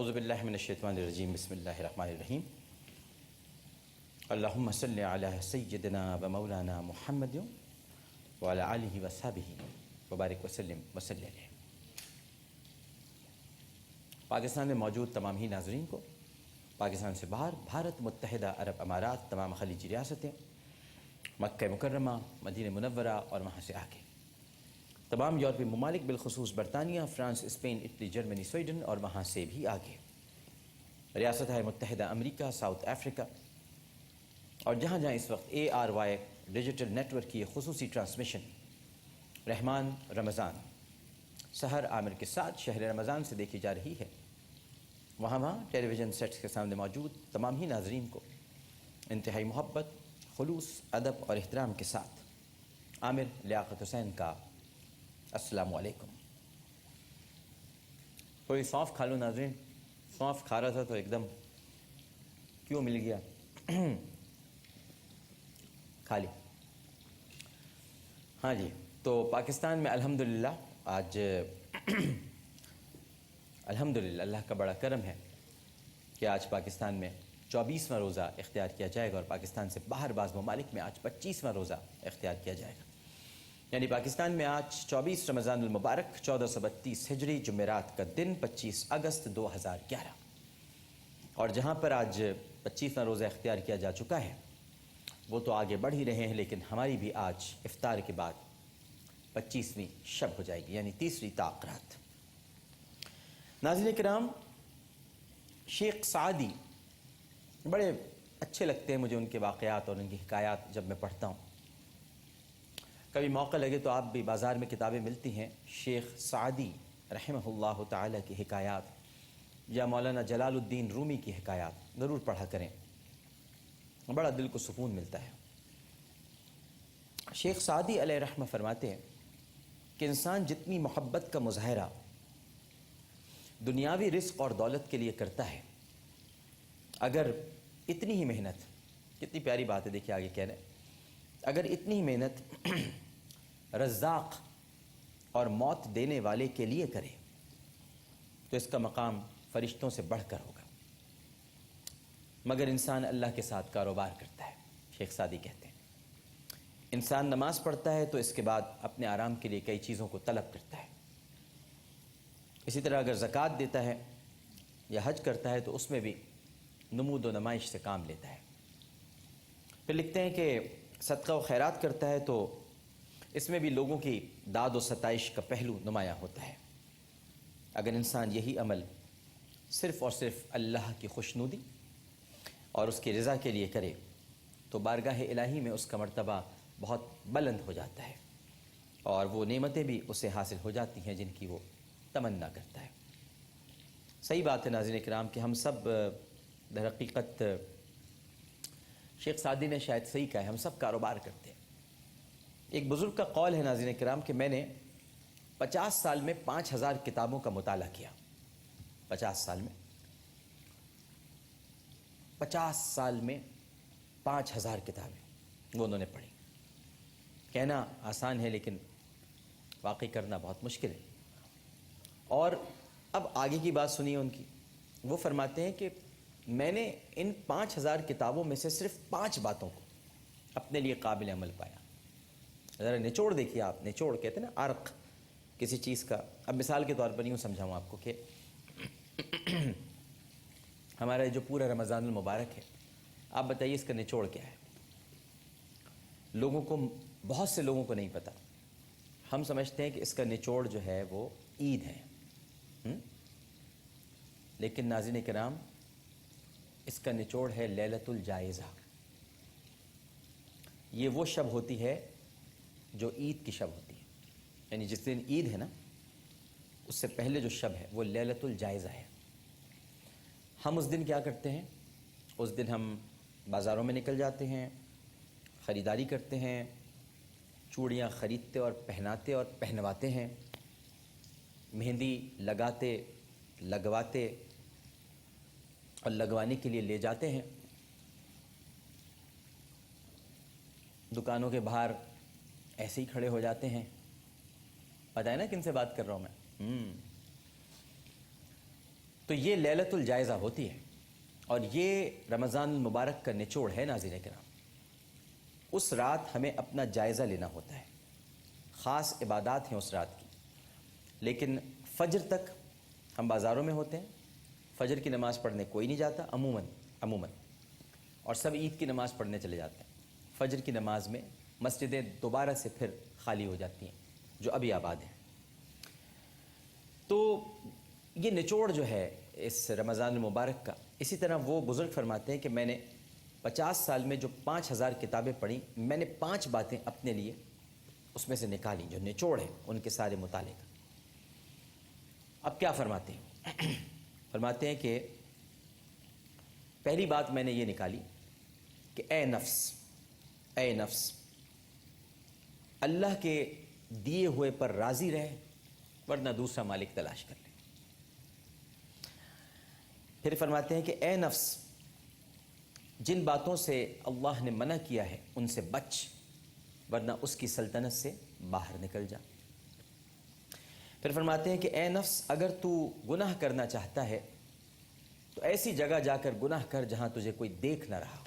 اعوذ باللہ من الشیطان الرجیم بسم اللہ الرحمن الرحیم اللہم صلی علی سیدنا و مولانا محمد وعلی آلہ وصحبہ وبارک وسلم وصلی علیہ۔ پاکستان میں موجود تمام ہی ناظرین کو، پاکستان سے باہر بھارت متحدہ عرب امارات، تمام خلیجی ریاستیں، مکہ مکرمہ، مدینہ منورہ اور وہاں سے آگے تمام یورپی ممالک، بالخصوص برطانیہ، France, Spain, Italy, Germany, Sweden اور وہاں سے بھی آگے ریاست متحدہ امریکہ، ساؤتھ افریقہ اور جہاں جہاں اس وقت ARY ڈیجیٹل نیٹ ورک کی خصوصی ٹرانسمیشن رحمان رمضان سحر عامر کے ساتھ شہر رمضان سے دیکھی جا رہی ہے، وہاں ٹیلی ویژن سیٹس کے سامنے موجود تمام ہی ناظرین کو انتہائی محبت، خلوص، ادب اور احترام کے ساتھ عامر لیاقت حسین کا السلام علیکم۔ کوئی سونف کھا لو ناظرین، سونف کھا رہا تھا تو ایک دم کیوں مل گیا؟ کھا لی۔ ہاں جی، تو پاکستان میں الحمدللہ آج الحمدللہ اللہ کا بڑا کرم ہے کہ آج پاکستان میں 24واں روزہ اختیار کیا جائے گا اور پاکستان سے باہر بعض ممالک میں آج 25واں روزہ اختیار کیا جائے گا، یعنی پاکستان میں آج 24 رمضان المبارک 1432 ہجری جمعرات کا دن 25 اگست 2011، اور جہاں پر آج 25واں روزہ اختیار کیا جا چکا ہے وہ تو آگے بڑھ ہی رہے ہیں، لیکن ہماری بھی آج افطار کے بعد 25ویں شب ہو جائے گی، یعنی تیسری طاق رات۔ ناظرین کرام، شیخ سعدی بڑے اچھے لگتے ہیں مجھے ان کے واقعات اور ان کی حکایات جب میں پڑھتا ہوں۔ کبھی موقع لگے تو آپ بھی، بازار میں کتابیں ملتی ہیں شیخ سعدی رحمہ اللہ تعالی کی حکایات یا مولانا جلال الدین رومی کی حکایات ضرور پڑھا کریں، بڑا دل کو سکون ملتا ہے۔ شیخ سعدی علیہ رحمہ فرماتے ہیں کہ انسان جتنی محبت کا مظاہرہ دنیاوی رزق اور دولت کے لیے کرتا ہے، اگر اتنی ہی محنت، کتنی پیاری بات ہے، دیکھیے آگے کہہ رہے ہیں، اگر اتنی ہی محنت رزاق اور موت دینے والے کے لیے کرے تو اس کا مقام فرشتوں سے بڑھ کر ہوگا، مگر انسان اللہ کے ساتھ کاروبار کرتا ہے۔ شیخ سعدی کہتے ہیں انسان نماز پڑھتا ہے تو اس کے بعد اپنے آرام کے لیے کئی چیزوں کو طلب کرتا ہے، اسی طرح اگر زکوٰۃ دیتا ہے یا حج کرتا ہے تو اس میں بھی نمود و نمائش سے کام لیتا ہے۔ پھر لکھتے ہیں کہ صدقہ و خیرات کرتا ہے تو اس میں بھی لوگوں کی داد و ستائش کا پہلو نمایاں ہوتا ہے۔ اگر انسان یہی عمل صرف اور صرف اللہ کی خوشنودی اور اس کی رضا کے لیے کرے تو بارگاہ الہی میں اس کا مرتبہ بہت بلند ہو جاتا ہے اور وہ نعمتیں بھی اسے حاصل ہو جاتی ہیں جن کی وہ تمنا کرتا ہے۔ صحیح بات ہے ناظرین کرام کہ ہم سب در حقیقت، شیخ سعدی نے شاید صحیح کہا ہے، ہم سب کاروبار کرتے ہیں۔ ایک بزرگ کا قول ہے ناظرین کرام کہ میں نے 50 سال میں 5000 کتابوں کا مطالعہ کیا۔ 50 سال میں 5000 کتابیں وہ انہوں نے پڑھی۔ کہنا آسان ہے لیکن واقعی کرنا بہت مشکل ہے۔ اور اب آگے کی بات سنیے ان کی، وہ فرماتے ہیں کہ میں نے ان 5000 کتابوں میں سے صرف 5 باتوں کو اپنے لیے قابل عمل پایا۔ ذرا نچوڑ دیکھیے آپ، نچوڑ کہتے ہیں نا عرق کسی چیز کا۔ اب مثال کے طور پر یوں سمجھاؤں آپ کو کہ ہمارا جو پورا رمضان المبارک ہے، آپ بتائیے اس کا نچوڑ کیا ہے؟ لوگوں کو، بہت سے لوگوں کو نہیں پتہ۔ ہم سمجھتے ہیں کہ اس کا نچوڑ جو ہے وہ عید ہے، لیکن ناظرین کرام اس کا نچوڑ ہے لیلۃ الجائزہ۔ یہ وہ شب ہوتی ہے جو عید کی شب ہوتی ہے، یعنی جس دن عید ہے نا اس سے پہلے جو شب ہے وہ لیلۃ الجائزہ ہے۔ ہم اس دن کیا کرتے ہیں؟ اس دن ہم بازاروں میں نکل جاتے ہیں، خریداری کرتے ہیں، چوڑیاں خریدتے اور پہناتے اور پہنواتے ہیں، مہندی لگاتے، لگواتے اور لگوانے کے لیے لے جاتے ہیں۔ دکانوں کے باہر ایسے ہی کھڑے ہو جاتے ہیں۔ پتہ ہے نا کن سے بات کر رہا ہوں میں؟ تو یہ لیلۃ الجائزہ ہوتی ہے، اور یہ رمضان المبارک کا نچوڑ ہے ناظرین کرام۔ اس رات ہمیں اپنا جائزہ لینا ہوتا ہے، خاص عبادات ہیں اس رات کی، لیکن فجر تک ہم بازاروں میں ہوتے ہیں، فجر کی نماز پڑھنے کوئی نہیں جاتا عموماً، اور سب عید کی نماز پڑھنے چلے جاتے ہیں۔ فجر کی نماز میں مسجدیں دوبارہ سے پھر خالی ہو جاتی ہیں جو ابھی آباد ہیں۔ تو یہ نچوڑ جو ہے اس رمضان المبارک کا، اسی طرح وہ بزرگ فرماتے ہیں کہ میں نے 50 سال میں جو 5000 کتابیں پڑھیں، میں نے 5 باتیں اپنے لیے اس میں سے نکالی جو نچوڑ ہیں ان کے سارے مطالعے کا۔ اب کیا فرماتے ہیں؟ فرماتے ہیں کہ پہلی بات میں نے یہ نکالی کہ اے نفس اللہ کے دیے ہوئے پر راضی رہے، ورنہ دوسرا مالک تلاش کر لے۔ پھر فرماتے ہیں کہ اے نفس جن باتوں سے اللہ نے منع کیا ہے ان سے بچ، ورنہ اس کی سلطنت سے باہر نکل جا۔ پھر فرماتے ہیں کہ اے نفس اگر تو گناہ کرنا چاہتا ہے تو ایسی جگہ جا کر گناہ کر جہاں تجھے کوئی دیکھ نہ رہا ہو،